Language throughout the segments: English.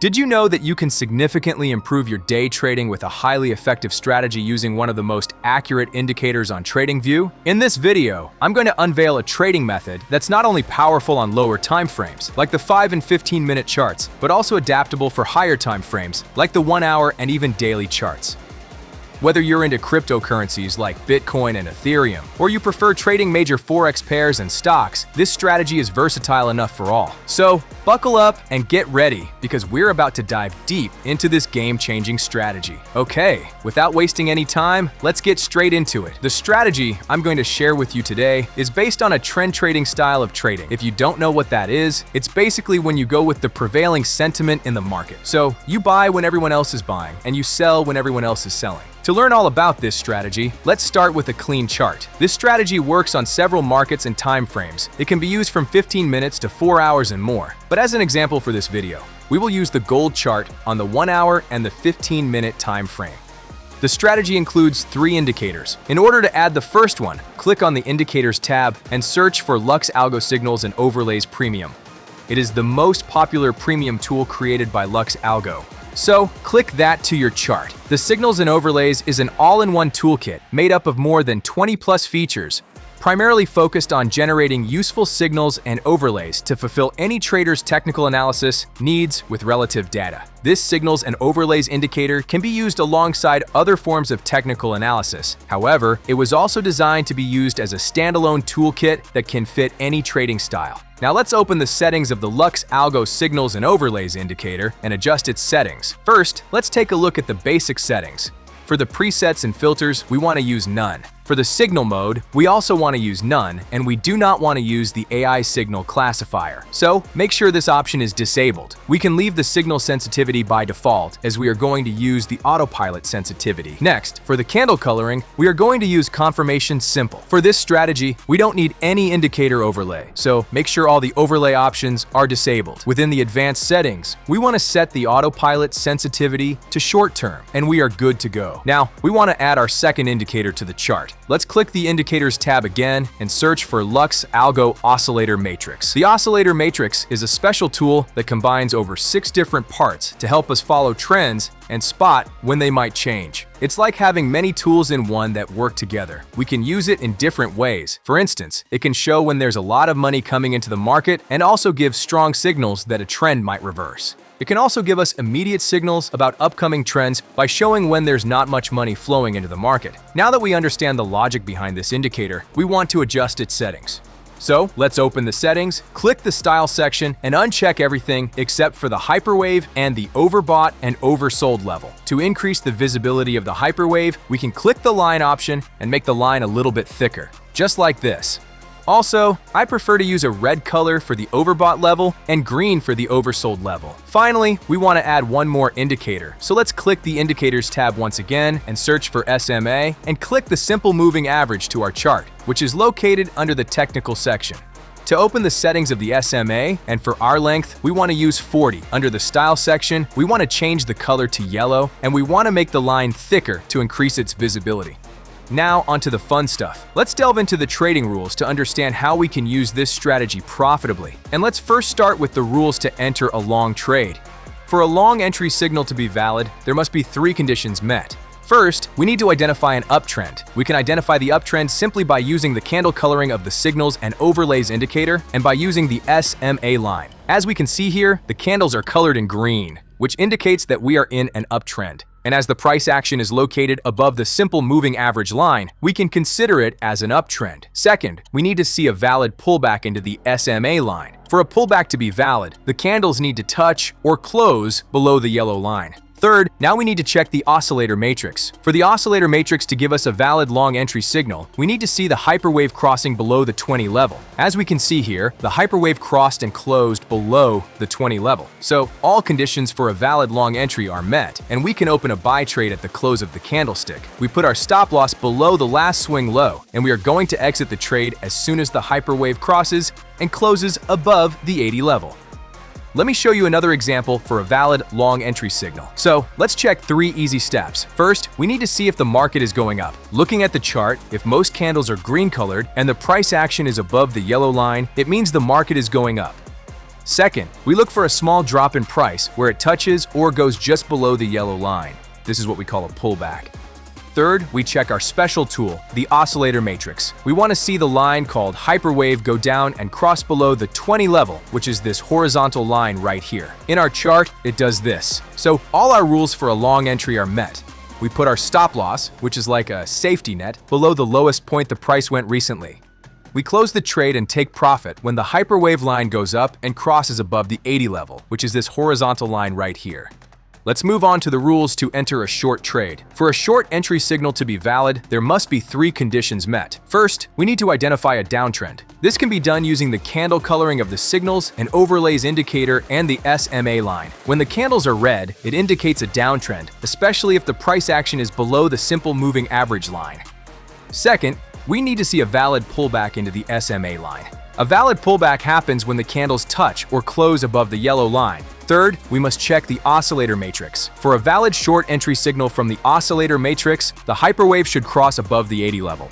Did you know that you can significantly improve your day trading with a highly effective strategy using one of the most accurate indicators on TradingView? In this video, I'm going to unveil a trading method that's not only powerful on lower time frames, like the 5 and 15-minute charts, but also adaptable for higher time frames, like the 1-hour and even daily charts. Whether you're into cryptocurrencies like Bitcoin and Ethereum, or you prefer trading major forex pairs and stocks, this strategy is versatile enough for all. So, buckle up and get ready, because we're about to dive deep into this game-changing strategy. Okay, without wasting any time, let's get straight into it. The strategy I'm going to share with you today is based on a trend trading style of trading. If you don't know what that is, it's basically when you go with the prevailing sentiment in the market. So, you buy when everyone else is buying, and you sell when everyone else is selling. To learn all about this strategy, let's start with a clean chart. This strategy works on several markets and time frames. It can be used from 15 minutes to 4 hours and more. But as an example for this video, we will use the gold chart on the 1-hour and the 15-minute time frame. The strategy includes 3 indicators. In order to add the first one, click on the Indicators tab and search for LuxAlgo Signals and Overlays Premium. It is the most popular premium tool created by LuxAlgo. So, click that to your chart. The Signals and Overlays is an all-in-one toolkit made up of more than 20+ features, primarily focused on generating useful signals and overlays to fulfill any trader's technical analysis needs with relative data. This Signals and Overlays indicator can be used alongside other forms of technical analysis. However, it was also designed to be used as a standalone toolkit that can fit any trading style. Now let's open the settings of the LuxAlgo Signals and Overlays indicator and adjust its settings. First, let's take a look at the basic settings. For the presets and filters, we want to use none. For the signal mode, we also want to use none, and we do not want to use the AI signal classifier. So, make sure this option is disabled. We can leave the signal sensitivity by default, as we are going to use the autopilot sensitivity. Next, for the candle coloring, we are going to use confirmation simple. For this strategy, we don't need any indicator overlay, so make sure all the overlay options are disabled. Within the advanced settings, we want to set the autopilot sensitivity to short term, and we are good to go. Now, we want to add our second indicator to the chart. Let's click the Indicators tab again and search for LuxAlgo Oscillator Matrix. The Oscillator Matrix is a special tool that combines over 6 different parts to help us follow trends and spot when they might change. It's like having many tools in one that work together. We can use it in different ways. For instance, it can show when there's a lot of money coming into the market and also give strong signals that a trend might reverse. It can also give us immediate signals about upcoming trends by showing when there's not much money flowing into the market. Now that we understand the logic behind this indicator, we want to adjust its settings. So, let's open the settings, click the Style section, and uncheck everything except for the hyperwave and the overbought and oversold level. To increase the visibility of the hyperwave, we can click the line option and make the line a little bit thicker, just like this. Also, I prefer to use a red color for the overbought level and green for the oversold level. Finally, we want to add one more indicator. So let's click the Indicators tab once again and search for SMA and click the Simple Moving Average to our chart, which is located under the Technical section. To open the settings of the SMA, and for our length, we want to use 40. Under the Style section, we want to change the color to yellow, and we want to make the line thicker to increase its visibility. Now, onto the fun stuff. Let's delve into the trading rules to understand how we can use this strategy profitably. And let's first start with the rules to enter a long trade. For a long entry signal to be valid, there must be 3 conditions met. First, we need to identify an uptrend. We can identify the uptrend simply by using the candle coloring of the Signals and Overlays indicator and by using the SMA line. As we can see here, the candles are colored in green, which indicates that we are in an uptrend. And as the price action is located above the Simple Moving Average line, we can consider it as an uptrend. Second, we need to see a valid pullback into the SMA line. For a pullback to be valid, the candles need to touch or close below the yellow line. Third, now we need to check the Oscillator Matrix. For the Oscillator Matrix to give us a valid long entry signal, we need to see the hyperwave crossing below the 20 level. As we can see here, the hyperwave crossed and closed below the 20 level. So all conditions for a valid long entry are met, and we can open a buy trade at the close of the candlestick. We put our stop loss below the last swing low, and we are going to exit the trade as soon as the hyperwave crosses and closes above the 80 level. Let me show you another example for a valid long entry signal. So let's check 3 easy steps. First, we need to see if the market is going up. Looking at the chart, if most candles are green colored and the price action is above the yellow line, it means the market is going up. Second, we look for a small drop in price where it touches or goes just below the yellow line. This is what we call a pullback. Third, we check our special tool, the oscillator matrix. We want to see the line called hyperwave go down and cross below the 20 level, which is this horizontal line right here. In our chart, it does this. So all our rules for a long entry are met. We put our stop loss, which is like a safety net, below the lowest point the price went recently. We close the trade and take profit when the hyperwave line goes up and crosses above the 80 level, which is this horizontal line right here. Let's move on to the rules to enter a short trade. For a short entry signal to be valid, there must be 3 conditions met. First, we need to identify a downtrend. This can be done using the candle coloring of the signals, an overlays indicator, and the SMA line. When the candles are red, it indicates a downtrend, especially if the price action is below the simple moving average line. Second, we need to see a valid pullback into the SMA line. A valid pullback happens when the candles touch or close above the yellow line. Third, we must check the oscillator matrix. For a valid short entry signal from the oscillator matrix, the hyperwave should cross above the 80 level.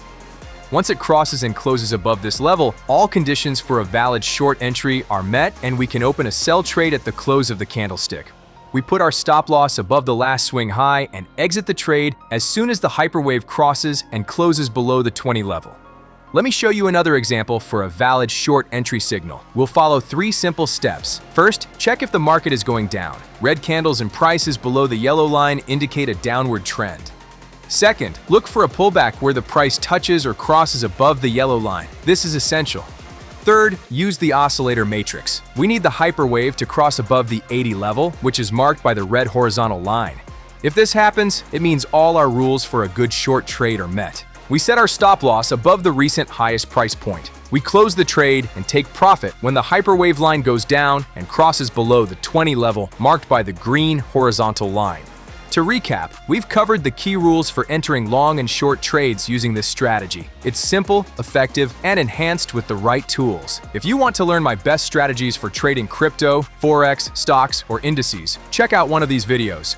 Once it crosses and closes above this level, all conditions for a valid short entry are met and we can open a sell trade at the close of the candlestick. We put our stop loss above the last swing high and exit the trade as soon as the hyperwave crosses and closes below the 20 level. Let me show you another example for a valid short entry signal. We'll follow 3 simple steps. First, check if the market is going down. Red candles and prices below the yellow line indicate a downward trend. Second, look for a pullback where the price touches or crosses above the yellow line. This is essential. Third, use the oscillator matrix. We need the hyperwave to cross above the 80 level, which is marked by the red horizontal line. If this happens, it means all our rules for a good short trade are met. We set our stop loss above the recent highest price point. We close the trade and take profit when the hyperwave line goes down and crosses below the 20 level marked by the green horizontal line. To recap, we've covered the key rules for entering long and short trades using this strategy. It's simple, effective, and enhanced with the right tools. If you want to learn my best strategies for trading crypto, forex, stocks, or indices, check out one of these videos.